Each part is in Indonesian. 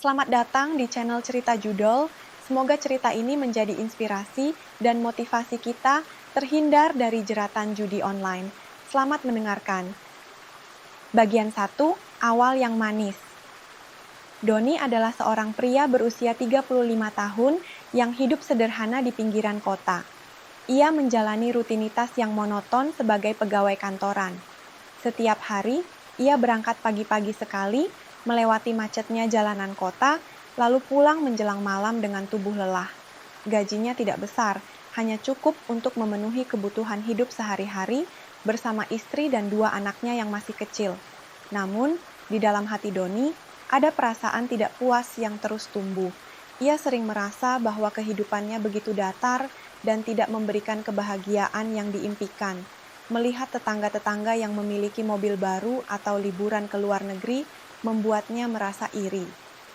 Selamat datang di channel Cerita Judul. Semoga cerita ini menjadi inspirasi dan motivasi kita terhindar dari jeratan judi online. Selamat mendengarkan. Bagian 1, Awal yang Manis. Doni adalah seorang pria berusia 35 tahun yang hidup sederhana di pinggiran kota. Ia menjalani rutinitas yang monoton sebagai pegawai kantoran. Setiap hari, ia berangkat pagi-pagi sekali, melewati macetnya jalanan kota, lalu pulang menjelang malam dengan tubuh lelah. Gajinya tidak besar, hanya cukup untuk memenuhi kebutuhan hidup sehari-hari bersama istri dan 2 anaknya yang masih kecil. Namun, di dalam hati Doni, ada perasaan tidak puas yang terus tumbuh. Ia sering merasa bahwa kehidupannya begitu datar dan tidak memberikan kebahagiaan yang diimpikan. Melihat tetangga-tetangga yang memiliki mobil baru atau liburan ke luar negeri membuatnya merasa iri.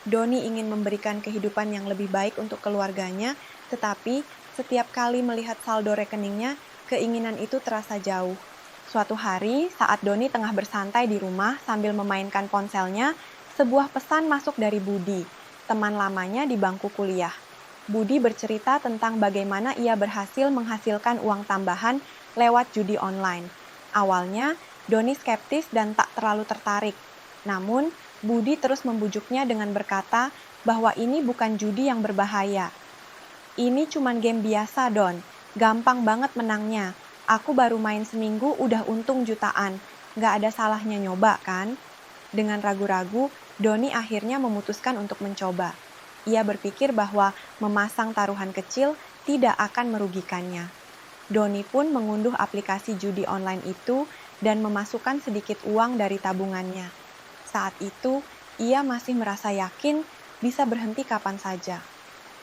Doni ingin memberikan kehidupan yang lebih baik untuk keluarganya, tetapi setiap kali melihat saldo rekeningnya, keinginan itu terasa jauh. Suatu hari, saat Doni tengah bersantai di rumah sambil memainkan ponselnya, sebuah pesan masuk dari Budi, teman lamanya di bangku kuliah. Budi bercerita tentang bagaimana ia berhasil menghasilkan uang tambahan lewat judi online. Awalnya, Doni skeptis dan tak terlalu tertarik. Namun, Budi terus membujuknya dengan berkata bahwa ini bukan judi yang berbahaya. Ini cuman game biasa, Don. Gampang banget menangnya. Aku baru main seminggu udah untung jutaan. Gak ada salahnya nyoba, kan? Dengan ragu-ragu, Doni akhirnya memutuskan untuk mencoba. Ia berpikir bahwa memasang taruhan kecil tidak akan merugikannya. Doni pun mengunduh aplikasi judi online itu dan memasukkan sedikit uang dari tabungannya. Saat itu, ia masih merasa yakin bisa berhenti kapan saja.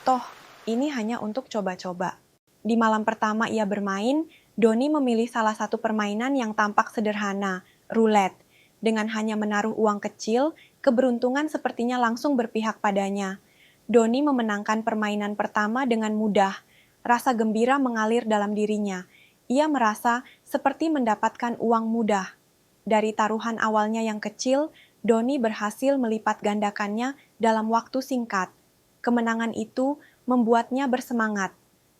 Toh, ini hanya untuk coba-coba. Di malam pertama ia bermain, Doni memilih salah satu permainan yang tampak sederhana, roulette. Dengan hanya menaruh uang kecil, keberuntungan sepertinya langsung berpihak padanya. Doni memenangkan permainan pertama dengan mudah. Rasa gembira mengalir dalam dirinya. Ia merasa seperti mendapatkan uang mudah. Dari taruhan awalnya yang kecil, Doni berhasil melipat gandakannya dalam waktu singkat. Kemenangan itu membuatnya bersemangat.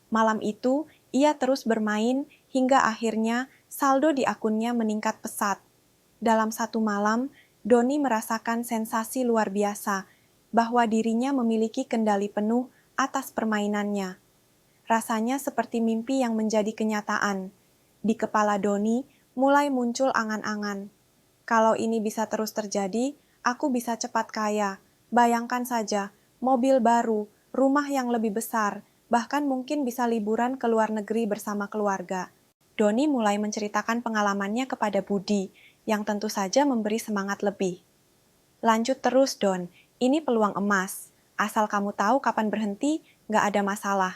Malam itu, ia terus bermain hingga akhirnya saldo di akunnya meningkat pesat. Dalam satu malam, Doni merasakan sensasi luar biasa, bahwa dirinya memiliki kendali penuh atas permainannya. Rasanya seperti mimpi yang menjadi kenyataan. Di kepala Doni mulai muncul angan-angan. Kalau ini bisa terus terjadi, aku bisa cepat kaya. Bayangkan saja, mobil baru, rumah yang lebih besar, bahkan mungkin bisa liburan ke luar negeri bersama keluarga. Doni mulai menceritakan pengalamannya kepada Budi, yang tentu saja memberi semangat lebih. Lanjut terus, Don. Ini peluang emas. Asal kamu tahu kapan berhenti, nggak ada masalah.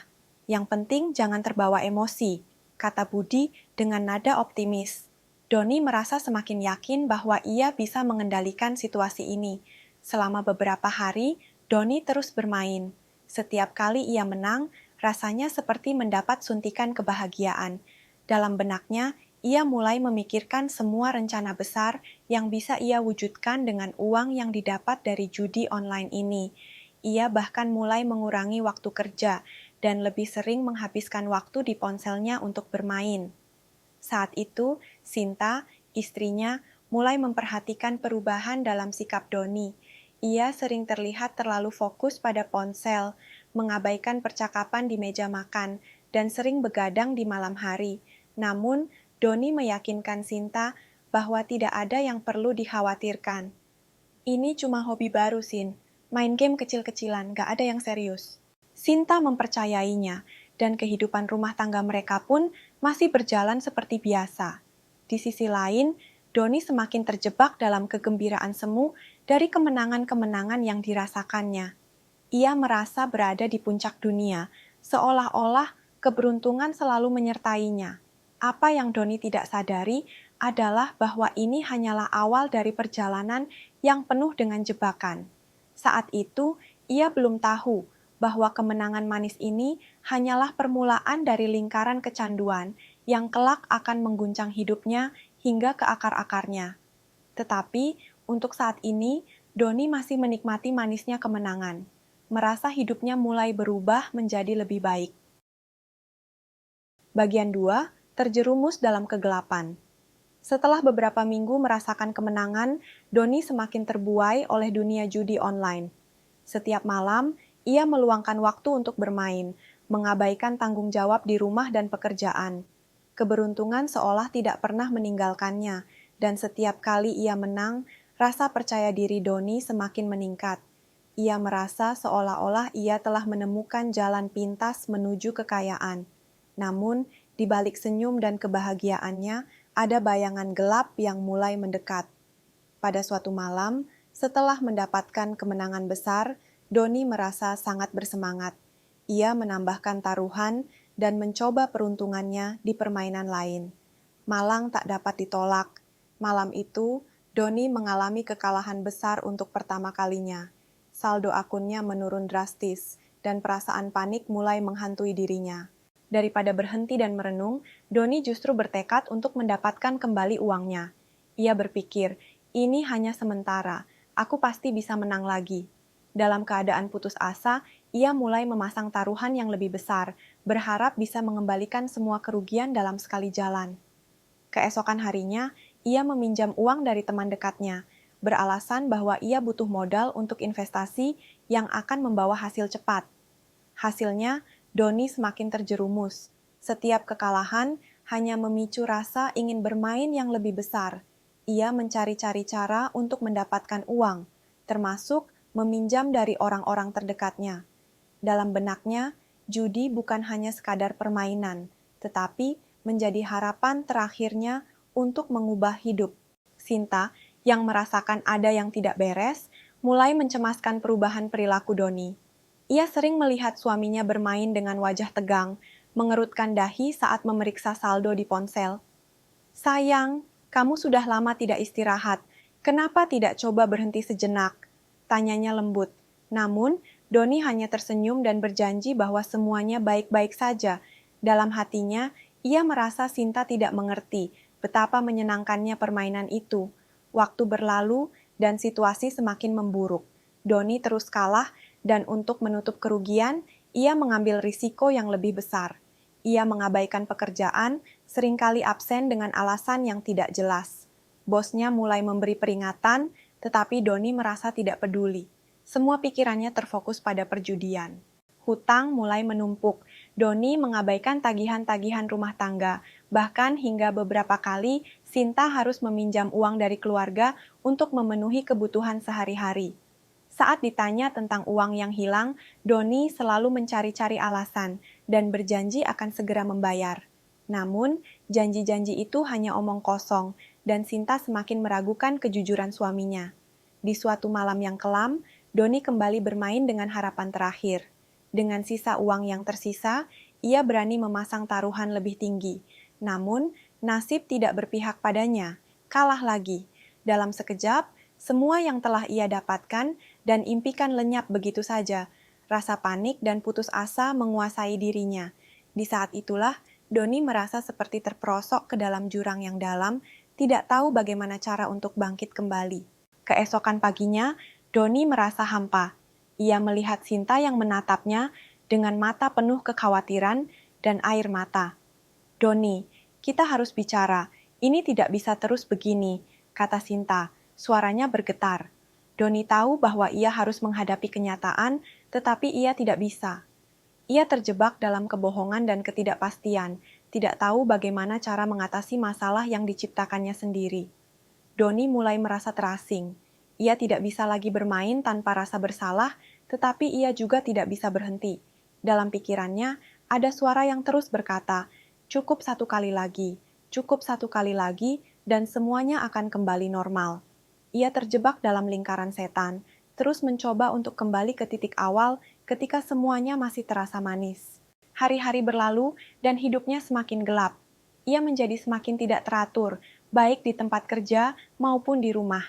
Yang penting jangan terbawa emosi, kata Budi dengan nada optimis. Doni merasa semakin yakin bahwa ia bisa mengendalikan situasi ini. Selama beberapa hari, Doni terus bermain. Setiap kali ia menang, rasanya seperti mendapat suntikan kebahagiaan. Dalam benaknya, ia mulai memikirkan semua rencana besar yang bisa ia wujudkan dengan uang yang didapat dari judi online ini. Ia bahkan mulai mengurangi waktu kerja dan lebih sering menghabiskan waktu di ponselnya untuk bermain. Saat itu, Sinta, istrinya, mulai memperhatikan perubahan dalam sikap Doni. Ia sering terlihat terlalu fokus pada ponsel, mengabaikan percakapan di meja makan, dan sering begadang di malam hari. Namun, Doni meyakinkan Sinta bahwa tidak ada yang perlu dikhawatirkan. Ini cuma hobi baru, Sin. Main game kecil-kecilan, gak ada yang serius. Sinta mempercayainya, dan kehidupan rumah tangga mereka pun masih berjalan seperti biasa. Di sisi lain, Doni semakin terjebak dalam kegembiraan semu dari kemenangan-kemenangan yang dirasakannya. Ia merasa berada di puncak dunia, seolah-olah keberuntungan selalu menyertainya. Apa yang Doni tidak sadari adalah bahwa ini hanyalah awal dari perjalanan yang penuh dengan jebakan. Saat itu, ia belum tahu bahwa kemenangan manis ini hanyalah permulaan dari lingkaran kecanduan yang kelak akan mengguncang hidupnya hingga ke akar-akarnya. Tetapi, untuk saat ini, Doni masih menikmati manisnya kemenangan, merasa hidupnya mulai berubah menjadi lebih baik. Bagian 2, terjerumus dalam kegelapan. Setelah beberapa minggu merasakan kemenangan, Doni semakin terbuai oleh dunia judi online. Setiap malam, ia meluangkan waktu untuk bermain, mengabaikan tanggung jawab di rumah dan pekerjaan. Keberuntungan seolah tidak pernah meninggalkannya, dan setiap kali ia menang, rasa percaya diri Doni semakin meningkat. Ia merasa seolah-olah ia telah menemukan jalan pintas menuju kekayaan. Namun, di balik senyum dan kebahagiaannya, ada bayangan gelap yang mulai mendekat. Pada suatu malam, setelah mendapatkan kemenangan besar, Doni merasa sangat bersemangat. Ia menambahkan taruhan dan mencoba peruntungannya di permainan lain. Malang tak dapat ditolak. Malam itu, Doni mengalami kekalahan besar untuk pertama kalinya. Saldo akunnya menurun drastis, dan perasaan panik mulai menghantui dirinya. Daripada berhenti dan merenung, Doni justru bertekad untuk mendapatkan kembali uangnya. Ia berpikir, ini hanya sementara, aku pasti bisa menang lagi. Dalam keadaan putus asa, ia mulai memasang taruhan yang lebih besar, berharap bisa mengembalikan semua kerugian dalam sekali jalan. Keesokan harinya, ia meminjam uang dari teman dekatnya, beralasan bahwa ia butuh modal untuk investasi yang akan membawa hasil cepat. Hasilnya, Doni semakin terjerumus. Setiap kekalahan hanya memicu rasa ingin bermain yang lebih besar. Ia mencari-cari cara untuk mendapatkan uang, termasuk meminjam dari orang-orang terdekatnya. Dalam benaknya, judi bukan hanya sekadar permainan, tetapi menjadi harapan terakhirnya untuk mengubah hidup. Sinta, yang merasakan ada yang tidak beres, mulai mencemaskan perubahan perilaku Doni. Ia sering melihat suaminya bermain dengan wajah tegang, mengerutkan dahi saat memeriksa saldo di ponsel. "Sayang, kamu sudah lama tidak istirahat. Kenapa tidak coba berhenti sejenak?" tanyanya lembut. Namun, Doni hanya tersenyum dan berjanji bahwa semuanya baik-baik saja. Dalam hatinya, ia merasa Sinta tidak mengerti betapa menyenangkannya permainan itu. Waktu berlalu dan situasi semakin memburuk. Doni terus kalah, dan untuk menutup kerugian, ia mengambil risiko yang lebih besar. Ia mengabaikan pekerjaan, seringkali absen dengan alasan yang tidak jelas. Bosnya mulai memberi peringatan, tetapi Doni merasa tidak peduli. Semua pikirannya terfokus pada perjudian. Hutang mulai menumpuk. Doni mengabaikan tagihan-tagihan rumah tangga, bahkan hingga beberapa kali Sinta harus meminjam uang dari keluarga untuk memenuhi kebutuhan sehari-hari. Saat ditanya tentang uang yang hilang, Doni selalu mencari-cari alasan dan berjanji akan segera membayar. Namun, janji-janji itu hanya omong kosong, dan Sinta semakin meragukan kejujuran suaminya. Di suatu malam yang kelam, Doni kembali bermain dengan harapan terakhir. Dengan sisa uang yang tersisa, ia berani memasang taruhan lebih tinggi. Namun, nasib tidak berpihak padanya. Kalah lagi. Dalam sekejap, semua yang telah ia dapatkan dan impikan lenyap begitu saja. Rasa panik dan putus asa menguasai dirinya. Di saat itulah, Doni merasa seperti terperosok ke dalam jurang yang dalam, tidak tahu bagaimana cara untuk bangkit kembali. Keesokan paginya, Doni merasa hampa. Ia melihat Sinta yang menatapnya dengan mata penuh kekhawatiran dan air mata. "Doni, kita harus bicara. Ini tidak bisa terus begini," kata Sinta. Suaranya bergetar. Doni tahu bahwa ia harus menghadapi kenyataan, tetapi ia tidak bisa. Ia terjebak dalam kebohongan dan ketidakpastian, tidak tahu bagaimana cara mengatasi masalah yang diciptakannya sendiri. Doni mulai merasa terasing. Ia tidak bisa lagi bermain tanpa rasa bersalah, tetapi ia juga tidak bisa berhenti. Dalam pikirannya, ada suara yang terus berkata, "Cukup satu kali lagi, cukup satu kali lagi, dan semuanya akan kembali normal." Ia terjebak dalam lingkaran setan, terus mencoba untuk kembali ke titik awal ketika semuanya masih terasa manis. Hari-hari berlalu dan hidupnya semakin gelap. Ia menjadi semakin tidak teratur, baik di tempat kerja maupun di rumah.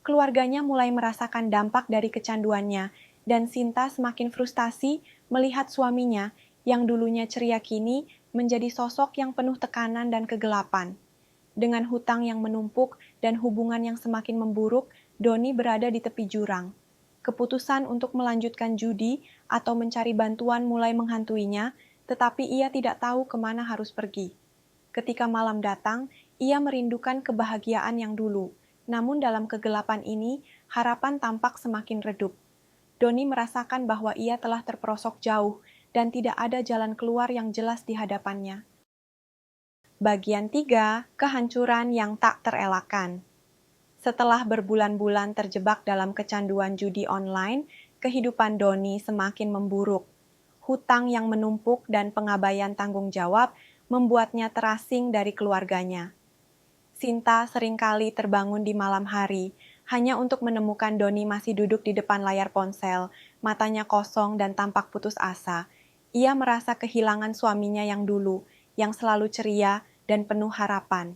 Keluarganya mulai merasakan dampak dari kecanduannya, dan Sinta semakin frustasi melihat suaminya yang dulunya ceria kini menjadi sosok yang penuh tekanan dan kegelapan. Dengan hutang yang menumpuk dan hubungan yang semakin memburuk, Doni berada di tepi jurang. Keputusan untuk melanjutkan judi atau mencari bantuan mulai menghantuinya, tetapi ia tidak tahu kemana harus pergi. Ketika malam datang, ia merindukan kebahagiaan yang dulu. Namun dalam kegelapan ini, harapan tampak semakin redup. Doni merasakan bahwa ia telah terperosok jauh dan tidak ada jalan keluar yang jelas di hadapannya. Bagian 3, kehancuran yang tak terelakkan. Setelah berbulan-bulan terjebak dalam kecanduan judi online, kehidupan Doni semakin memburuk. Hutang yang menumpuk dan pengabaian tanggung jawab membuatnya terasing dari keluarganya. Sinta seringkali terbangun di malam hari, hanya untuk menemukan Doni masih duduk di depan layar ponsel, matanya kosong dan tampak putus asa. Ia merasa kehilangan suaminya yang dulu, yang selalu ceria dan penuh harapan.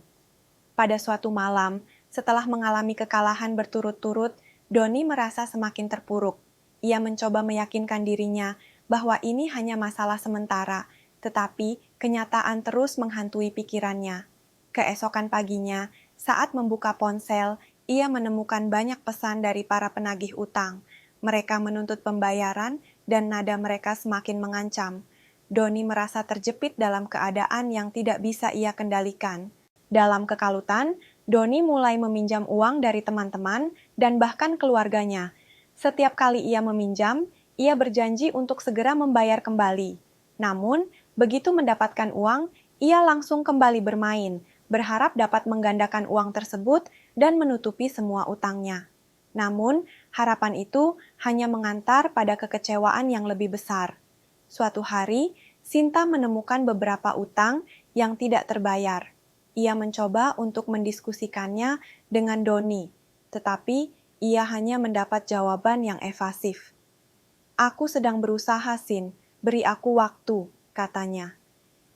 Pada suatu malam, setelah mengalami kekalahan berturut-turut, Doni merasa semakin terpuruk. Ia mencoba meyakinkan dirinya bahwa ini hanya masalah sementara, tetapi kenyataan terus menghantui pikirannya. Keesokan paginya, saat membuka ponsel, ia menemukan banyak pesan dari para penagih utang. Mereka menuntut pembayaran dan nada mereka semakin mengancam. Doni merasa terjepit dalam keadaan yang tidak bisa ia kendalikan. Dalam kekalutan, Doni mulai meminjam uang dari teman-teman dan bahkan keluarganya. Setiap kali ia meminjam, ia berjanji untuk segera membayar kembali. Namun, begitu mendapatkan uang, ia langsung kembali bermain, berharap dapat menggandakan uang tersebut dan menutupi semua utangnya. Namun, harapan itu hanya mengantar pada kekecewaan yang lebih besar. Suatu hari, Sinta menemukan beberapa utang yang tidak terbayar. Ia mencoba untuk mendiskusikannya dengan Doni, tetapi ia hanya mendapat jawaban yang evasif. "Aku sedang berusaha, Sin. Beri aku waktu," katanya.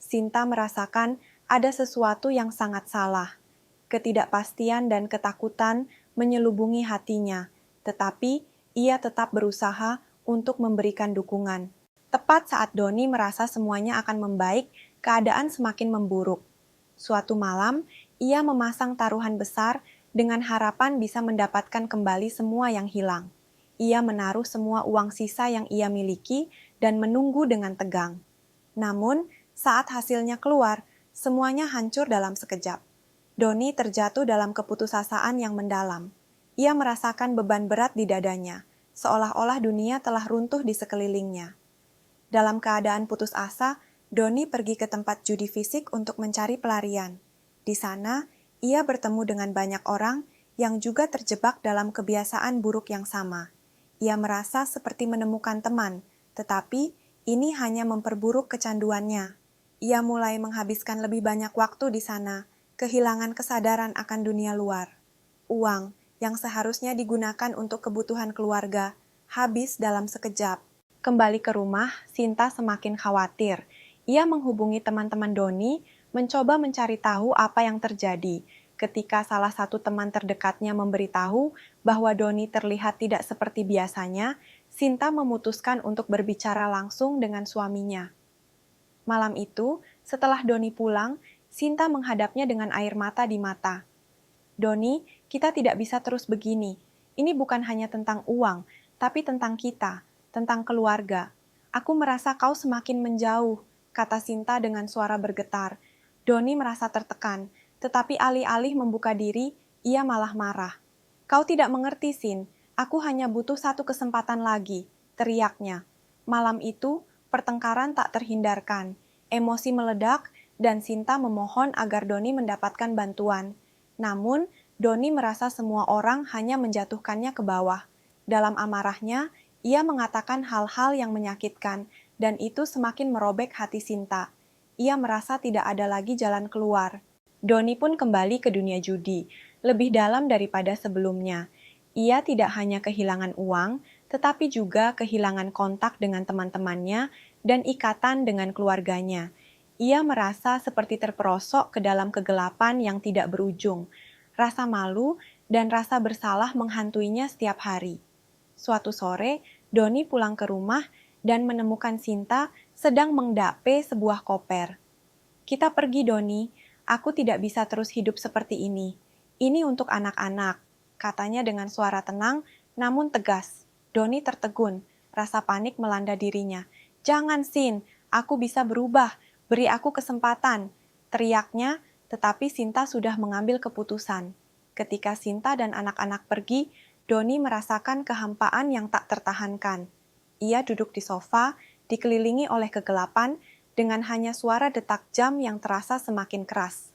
Sinta merasakan ada sesuatu yang sangat salah. Ketidakpastian dan ketakutan menyelubungi hatinya, tetapi ia tetap berusaha untuk memberikan dukungan. Tepat saat Doni merasa semuanya akan membaik, keadaan semakin memburuk. Suatu malam, ia memasang taruhan besar dengan harapan bisa mendapatkan kembali semua yang hilang. Ia menaruh semua uang sisa yang ia miliki dan menunggu dengan tegang. Namun, saat hasilnya keluar, semuanya hancur dalam sekejap. Doni terjatuh dalam keputusasaan yang mendalam. Ia merasakan beban berat di dadanya, seolah-olah dunia telah runtuh di sekelilingnya. Dalam keadaan putus asa, Doni pergi ke tempat judi fisik untuk mencari pelarian. Di sana, ia bertemu dengan banyak orang yang juga terjebak dalam kebiasaan buruk yang sama. Ia merasa seperti menemukan teman, tetapi ini hanya memperburuk kecanduannya. Ia mulai menghabiskan lebih banyak waktu di sana, kehilangan kesadaran akan dunia luar. Uang yang seharusnya digunakan untuk kebutuhan keluarga habis dalam sekejap. Kembali ke rumah, Sinta semakin khawatir. Ia menghubungi teman-teman Doni, mencoba mencari tahu apa yang terjadi. Ketika salah satu teman terdekatnya memberitahu bahwa Doni terlihat tidak seperti biasanya, Sinta memutuskan untuk berbicara langsung dengan suaminya. Malam itu, setelah Doni pulang, Sinta menghadapnya dengan air mata di mata. "Doni, kita tidak bisa terus begini. Ini bukan hanya tentang uang, tapi tentang kita. Tentang keluarga. Aku merasa kau semakin menjauh," kata Sinta dengan suara bergetar. Doni merasa tertekan, tetapi alih-alih membuka diri, ia malah marah. "Kau tidak mengerti, Sin. Aku hanya butuh satu kesempatan lagi," teriaknya. Malam itu, pertengkaran tak terhindarkan. Emosi meledak, dan Sinta memohon agar Doni mendapatkan bantuan. Namun, Doni merasa semua orang hanya menjatuhkannya ke bawah. Dalam amarahnya, ia mengatakan hal-hal yang menyakitkan, dan itu semakin merobek hati Sinta. Ia merasa tidak ada lagi jalan keluar. Doni pun kembali ke dunia judi, lebih dalam daripada sebelumnya. Ia tidak hanya kehilangan uang, tetapi juga kehilangan kontak dengan teman-temannya dan ikatan dengan keluarganya. Ia merasa seperti terperosok ke dalam kegelapan yang tidak berujung. Rasa malu dan rasa bersalah menghantuinya setiap hari. Suatu sore, Doni pulang ke rumah dan menemukan Sinta sedang mengdape sebuah koper. "Kita pergi, Doni. Aku tidak bisa terus hidup seperti ini. Ini untuk anak-anak," katanya dengan suara tenang namun tegas. Doni tertegun, rasa panik melanda dirinya. Jangan, Sin, aku bisa berubah, beri aku kesempatan, teriaknya, tetapi Sinta sudah mengambil keputusan. Ketika Sinta dan anak-anak pergi, Doni merasakan kehampaan yang tak tertahankan. Ia duduk di sofa, dikelilingi oleh kegelapan, dengan hanya suara detak jam yang terasa semakin keras.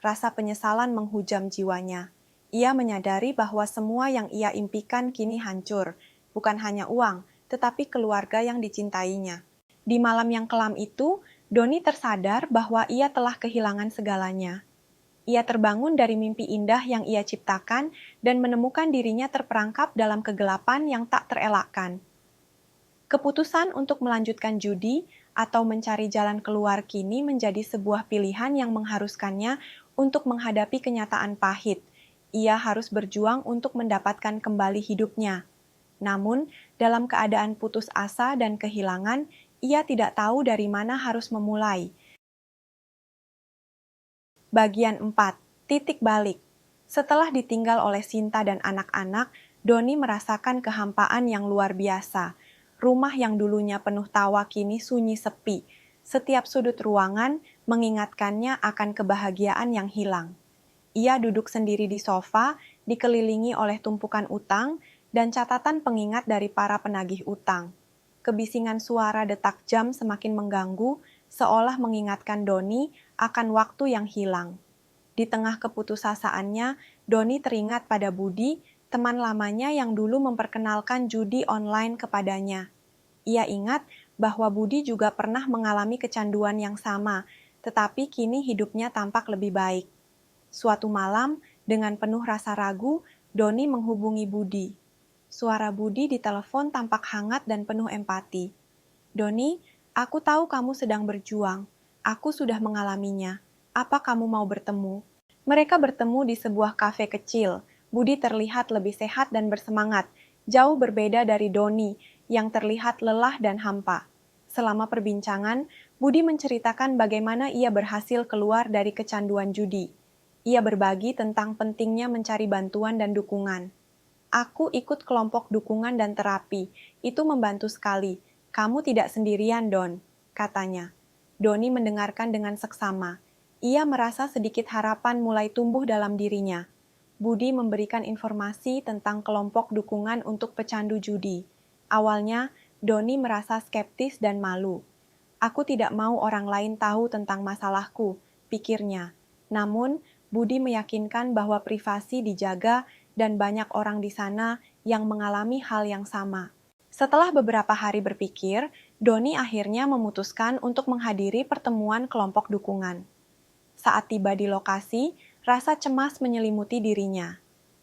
Rasa penyesalan menghujam jiwanya. Ia menyadari bahwa semua yang ia impikan kini hancur, bukan hanya uang, tetapi keluarga yang dicintainya. Di malam yang kelam itu, Doni tersadar bahwa ia telah kehilangan segalanya. Ia terbangun dari mimpi indah yang ia ciptakan dan menemukan dirinya terperangkap dalam kegelapan yang tak terelakkan. Keputusan untuk melanjutkan judi atau mencari jalan keluar kini menjadi sebuah pilihan yang mengharuskannya untuk menghadapi kenyataan pahit. Ia harus berjuang untuk mendapatkan kembali hidupnya. Namun, dalam keadaan putus asa dan kehilangan, ia tidak tahu dari mana harus memulai. Bagian 4. Titik balik. Setelah ditinggal oleh Sinta dan anak-anak, Doni merasakan kehampaan yang luar biasa. Rumah yang dulunya penuh tawa kini sunyi sepi. Setiap sudut ruangan mengingatkannya akan kebahagiaan yang hilang. Ia duduk sendiri di sofa, dikelilingi oleh tumpukan utang dan catatan pengingat dari para penagih utang. Kebisingan suara detak jam semakin mengganggu, seolah mengingatkan Doni akan waktu yang hilang. Di tengah keputusasaannya, Doni teringat pada Budi, teman lamanya yang dulu memperkenalkan judi online kepadanya. Ia ingat bahwa Budi juga pernah mengalami kecanduan yang sama, tetapi kini hidupnya tampak lebih baik. Suatu malam, dengan penuh rasa ragu, Doni menghubungi Budi. Suara Budi di telepon tampak hangat dan penuh empati. Doni, aku tahu kamu sedang berjuang. Aku sudah mengalaminya. Apa kamu mau bertemu? Mereka bertemu di sebuah kafe kecil. Budi terlihat lebih sehat dan bersemangat, jauh berbeda dari Doni yang terlihat lelah dan hampa. Selama perbincangan, Budi menceritakan bagaimana ia berhasil keluar dari kecanduan judi. Ia berbagi tentang pentingnya mencari bantuan dan dukungan. Aku ikut kelompok dukungan dan terapi. Itu membantu sekali. Kamu tidak sendirian, Don, katanya. Doni mendengarkan dengan seksama. Ia merasa sedikit harapan mulai tumbuh dalam dirinya. Budi memberikan informasi tentang kelompok dukungan untuk pecandu judi. Awalnya, Doni merasa skeptis dan malu. Aku tidak mau orang lain tahu tentang masalahku, pikirnya. Namun, Budi meyakinkan bahwa privasi dijaga dan banyak orang di sana yang mengalami hal yang sama. Setelah beberapa hari berpikir, Doni akhirnya memutuskan untuk menghadiri pertemuan kelompok dukungan. Saat tiba di lokasi, rasa cemas menyelimuti dirinya.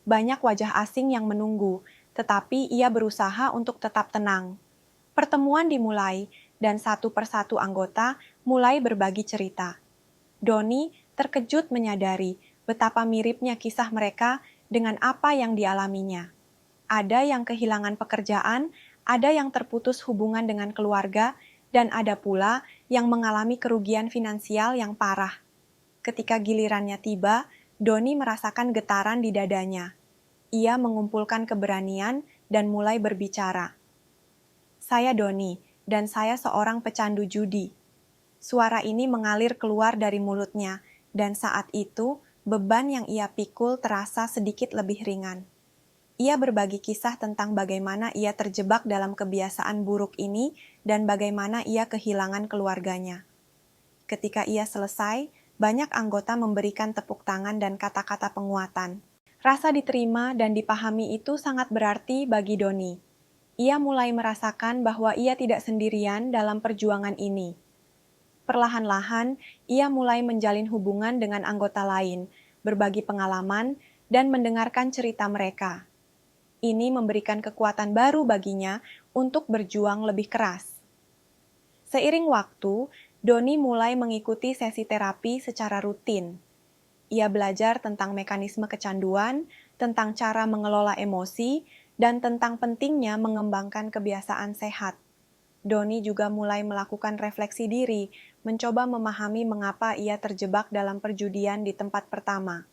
Banyak wajah asing yang menunggu, tetapi ia berusaha untuk tetap tenang. Pertemuan dimulai, dan satu persatu anggota mulai berbagi cerita. Doni terkejut menyadari betapa miripnya kisah mereka dengan apa yang dialaminya. Ada yang kehilangan pekerjaan, ada yang terputus hubungan dengan keluarga, dan ada pula yang mengalami kerugian finansial yang parah. Ketika gilirannya tiba, Doni merasakan getaran di dadanya. Ia mengumpulkan keberanian dan mulai berbicara. Saya Doni, dan saya seorang pecandu judi. Suara ini mengalir keluar dari mulutnya, dan saat itu beban yang ia pikul terasa sedikit lebih ringan. Ia berbagi kisah tentang bagaimana ia terjebak dalam kebiasaan buruk ini dan bagaimana ia kehilangan keluarganya. Ketika ia selesai, banyak anggota memberikan tepuk tangan dan kata-kata penguatan. Rasa diterima dan dipahami itu sangat berarti bagi Doni. Ia mulai merasakan bahwa ia tidak sendirian dalam perjuangan ini. Perlahan-lahan, ia mulai menjalin hubungan dengan anggota lain, berbagi pengalaman, dan mendengarkan cerita mereka. Ini memberikan kekuatan baru baginya untuk berjuang lebih keras. Seiring waktu, Doni mulai mengikuti sesi terapi secara rutin. Ia belajar tentang mekanisme kecanduan, tentang cara mengelola emosi, dan tentang pentingnya mengembangkan kebiasaan sehat. Doni juga mulai melakukan refleksi diri, mencoba memahami mengapa ia terjebak dalam perjudian di tempat pertama.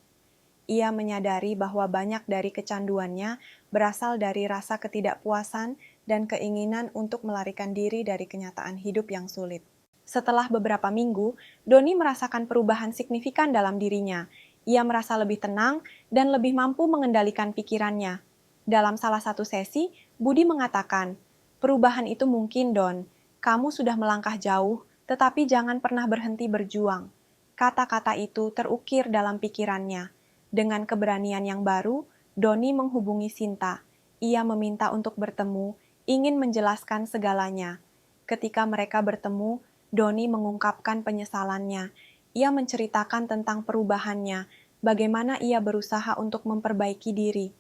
Ia menyadari bahwa banyak dari kecanduannya berasal dari rasa ketidakpuasan dan keinginan untuk melarikan diri dari kenyataan hidup yang sulit. Setelah beberapa minggu, Doni merasakan perubahan signifikan dalam dirinya. Ia merasa lebih tenang dan lebih mampu mengendalikan pikirannya. Dalam salah satu sesi, Budi mengatakan, "Perubahan itu mungkin, Don. Kamu sudah melangkah jauh, tetapi jangan pernah berhenti berjuang." Kata-kata itu terukir dalam pikirannya. Dengan keberanian yang baru, Doni menghubungi Sinta. Ia meminta untuk bertemu, ingin menjelaskan segalanya. Ketika mereka bertemu, Doni mengungkapkan penyesalannya. Ia menceritakan tentang perubahannya, bagaimana ia berusaha untuk memperbaiki diri.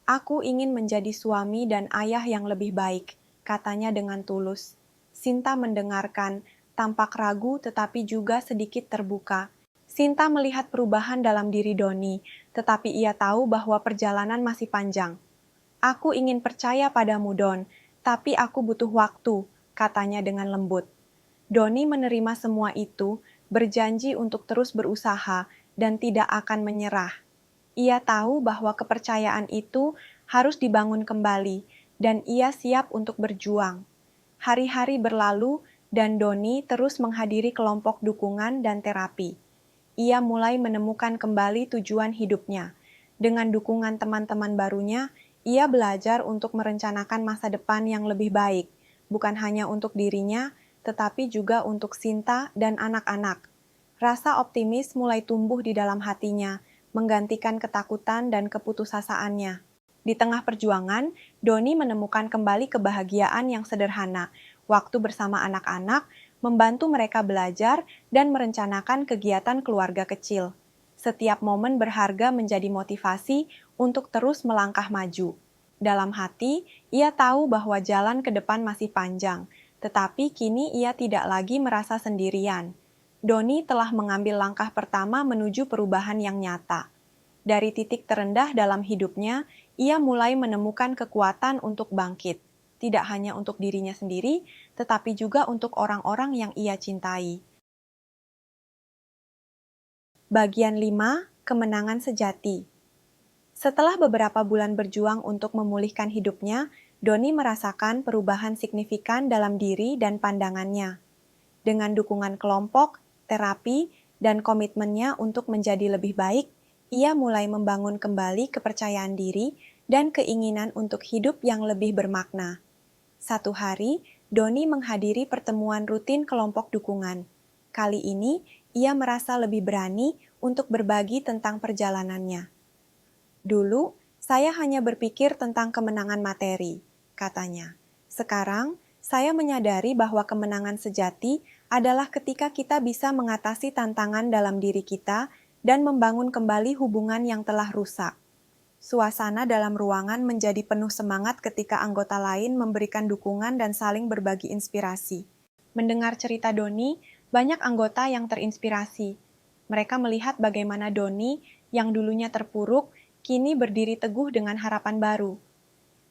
"Aku ingin menjadi suami dan ayah yang lebih baik," katanya dengan tulus. Sinta mendengarkan, tampak ragu tetapi juga sedikit terbuka. Sinta melihat perubahan dalam diri Doni, tetapi ia tahu bahwa perjalanan masih panjang. "Aku ingin percaya padamu, Don, tapi aku butuh waktu," katanya dengan lembut. Doni menerima semua itu, berjanji untuk terus berusaha dan tidak akan menyerah. Ia tahu bahwa kepercayaan itu harus dibangun kembali, dan ia siap untuk berjuang. Hari-hari berlalu, dan Doni terus menghadiri kelompok dukungan dan terapi. Ia mulai menemukan kembali tujuan hidupnya. Dengan dukungan teman-teman barunya, ia belajar untuk merencanakan masa depan yang lebih baik, bukan hanya untuk dirinya, tetapi juga untuk Sinta dan anak-anak. Rasa optimis mulai tumbuh di dalam hatinya, menggantikan ketakutan dan keputusasaannya. Di tengah perjuangan, Doni menemukan kembali kebahagiaan yang sederhana, waktu bersama anak-anak, membantu mereka belajar, dan merencanakan kegiatan keluarga kecil. Setiap momen berharga menjadi motivasi untuk terus melangkah maju. Dalam hati, ia tahu bahwa jalan ke depan masih panjang, tetapi kini ia tidak lagi merasa sendirian. Doni telah mengambil langkah pertama menuju perubahan yang nyata. Dari titik terendah dalam hidupnya, ia mulai menemukan kekuatan untuk bangkit. Tidak hanya untuk dirinya sendiri, tetapi juga untuk orang-orang yang ia cintai. Bagian 5. Kemenangan sejati. Setelah beberapa bulan berjuang untuk memulihkan hidupnya, Doni merasakan perubahan signifikan dalam diri dan pandangannya. Dengan dukungan kelompok, terapi, dan komitmennya untuk menjadi lebih baik, ia mulai membangun kembali kepercayaan diri dan keinginan untuk hidup yang lebih bermakna. Satu hari, Doni menghadiri pertemuan rutin kelompok dukungan. Kali ini, ia merasa lebih berani untuk berbagi tentang perjalanannya. "Dulu, saya hanya berpikir tentang kemenangan materi," katanya. "Sekarang, saya menyadari bahwa kemenangan sejati adalah ketika kita bisa mengatasi tantangan dalam diri kita dan membangun kembali hubungan yang telah rusak." Suasana dalam ruangan menjadi penuh semangat ketika anggota lain memberikan dukungan dan saling berbagi inspirasi. Mendengar cerita Doni, banyak anggota yang terinspirasi. Mereka melihat bagaimana Doni, yang dulunya terpuruk, kini berdiri teguh dengan harapan baru.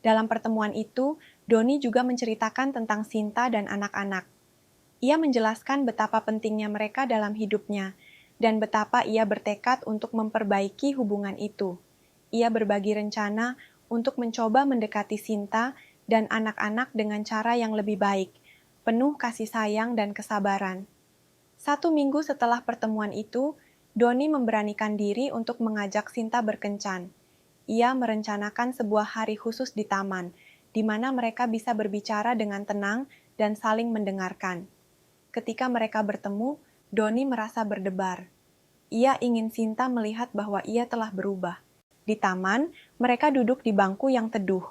Dalam pertemuan itu, Doni juga menceritakan tentang Sinta dan anak-anak. Ia menjelaskan betapa pentingnya mereka dalam hidupnya, dan betapa ia bertekad untuk memperbaiki hubungan itu. Ia berbagi rencana untuk mencoba mendekati Sinta dan anak-anak dengan cara yang lebih baik, penuh kasih sayang dan kesabaran. 1 minggu setelah pertemuan itu, Doni memberanikan diri untuk mengajak Sinta berkencan. Ia merencanakan sebuah hari khusus di taman, di mana mereka bisa berbicara dengan tenang dan saling mendengarkan. Ketika mereka bertemu, Doni merasa berdebar. Ia ingin Sinta melihat bahwa ia telah berubah. Di taman, mereka duduk di bangku yang teduh.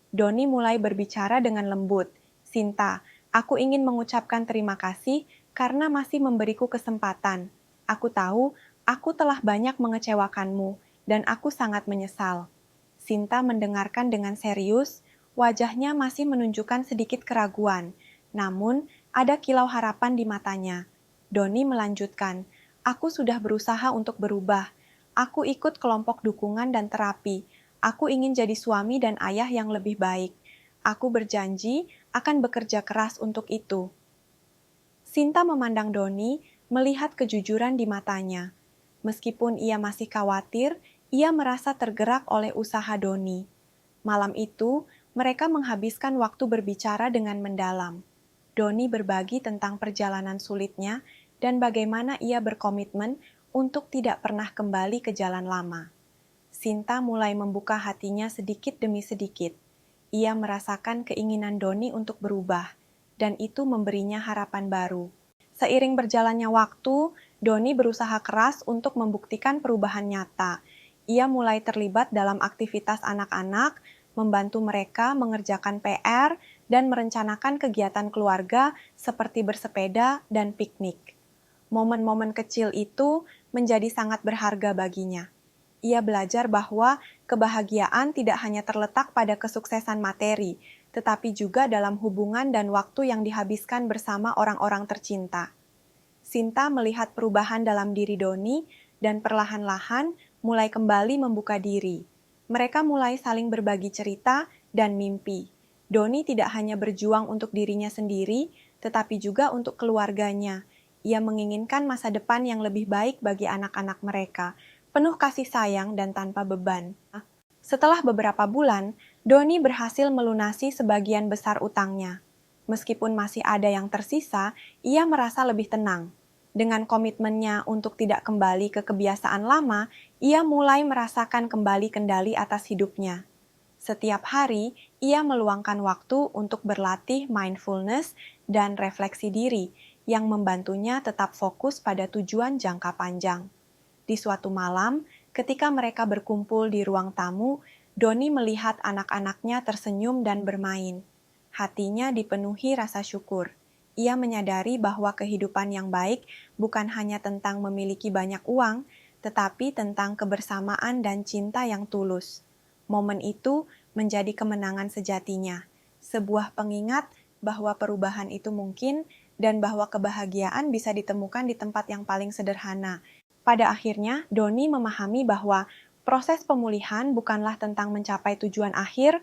Doni mulai berbicara dengan lembut. "Sinta, aku ingin mengucapkan terima kasih karena masih memberiku kesempatan. Aku tahu aku telah banyak mengecewakanmu, dan aku sangat menyesal." Sinta mendengarkan dengan serius, wajahnya masih menunjukkan sedikit keraguan, namun ada kilau harapan di matanya. Doni melanjutkan, "Aku sudah berusaha untuk berubah. Aku ikut kelompok dukungan dan terapi. Aku ingin jadi suami dan ayah yang lebih baik. Aku berjanji akan bekerja keras untuk itu." Sinta memandang Doni, melihat kejujuran di matanya. Meskipun ia masih khawatir, Ia merasa tergerak oleh usaha Doni. Malam itu, mereka menghabiskan waktu berbicara dengan mendalam. Doni berbagi tentang perjalanan sulitnya dan bagaimana ia berkomitmen untuk tidak pernah kembali ke jalan lama. Sinta mulai membuka hatinya sedikit demi sedikit. Ia merasakan keinginan Doni untuk berubah, dan itu memberinya harapan baru. Seiring berjalannya waktu, Doni berusaha keras untuk membuktikan perubahan nyata. Ia mulai terlibat dalam aktivitas anak-anak, membantu mereka mengerjakan PR, dan merencanakan kegiatan keluarga seperti bersepeda dan piknik. Momen-momen kecil itu menjadi sangat berharga baginya. Ia belajar bahwa kebahagiaan tidak hanya terletak pada kesuksesan materi, tetapi juga dalam hubungan dan waktu yang dihabiskan bersama orang-orang tercinta. Sinta melihat perubahan dalam diri Doni dan perlahan-lahan mulai kembali membuka diri. Mereka mulai saling berbagi cerita dan mimpi. Doni tidak hanya berjuang untuk dirinya sendiri, tetapi juga untuk keluarganya. Ia menginginkan masa depan yang lebih baik bagi anak-anak mereka, penuh kasih sayang dan tanpa beban. Setelah beberapa bulan, Doni berhasil melunasi sebagian besar utangnya. Meskipun masih ada yang tersisa, ia merasa lebih tenang. Dengan komitmennya untuk tidak kembali ke kebiasaan lama, ia mulai merasakan kembali kendali atas hidupnya. Setiap hari, ia meluangkan waktu untuk berlatih mindfulness dan refleksi diri yang membantunya tetap fokus pada tujuan jangka panjang. Di suatu malam, ketika mereka berkumpul di ruang tamu, Doni melihat anak-anaknya tersenyum dan bermain. Hatinya dipenuhi rasa syukur. Ia menyadari bahwa kehidupan yang baik bukan hanya tentang memiliki banyak uang, tetapi tentang kebersamaan dan cinta yang tulus. Momen itu menjadi kemenangan sejatinya, sebuah pengingat bahwa perubahan itu mungkin dan bahwa kebahagiaan bisa ditemukan di tempat yang paling sederhana. Pada akhirnya, Doni memahami bahwa proses pemulihan bukanlah tentang mencapai tujuan akhir,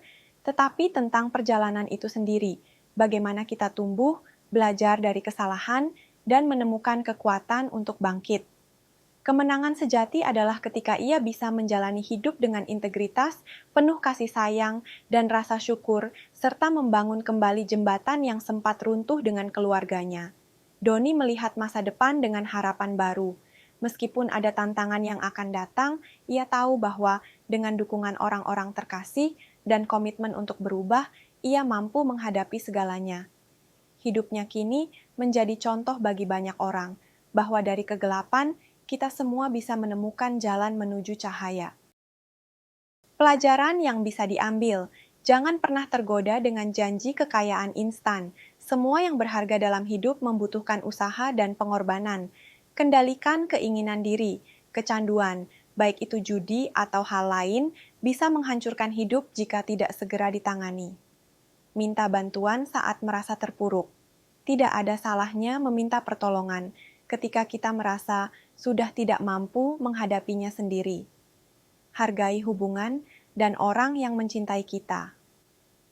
tetapi tentang perjalanan itu sendiri. Bagaimana kita tumbuh, belajar dari kesalahan, dan menemukan kekuatan untuk bangkit. Kemenangan sejati adalah ketika ia bisa menjalani hidup dengan integritas, penuh kasih sayang, dan rasa syukur, serta membangun kembali jembatan yang sempat runtuh dengan keluarganya. Doni melihat masa depan dengan harapan baru. Meskipun ada tantangan yang akan datang, ia tahu bahwa dengan dukungan orang-orang terkasih dan komitmen untuk berubah, ia mampu menghadapi segalanya. Hidupnya kini menjadi contoh bagi banyak orang, bahwa dari kegelapan, kita semua bisa menemukan jalan menuju cahaya. Pelajaran yang bisa diambil, jangan pernah tergoda dengan janji kekayaan instan. Semua yang berharga dalam hidup membutuhkan usaha dan pengorbanan. Kendalikan keinginan diri, kecanduan, baik itu judi atau hal lain, bisa menghancurkan hidup jika tidak segera ditangani. Minta bantuan saat merasa terpuruk. Tidak ada salahnya meminta pertolongan ketika kita merasa sudah tidak mampu menghadapinya sendiri. Hargai hubungan dan orang yang mencintai kita.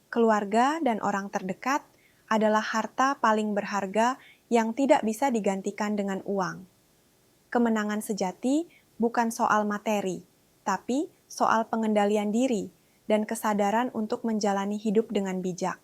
Keluarga dan orang terdekat adalah harta paling berharga yang tidak bisa digantikan dengan uang. Kemenangan sejati bukan soal materi, tapi soal pengendalian diri dan kesadaran untuk menjalani hidup dengan bijak.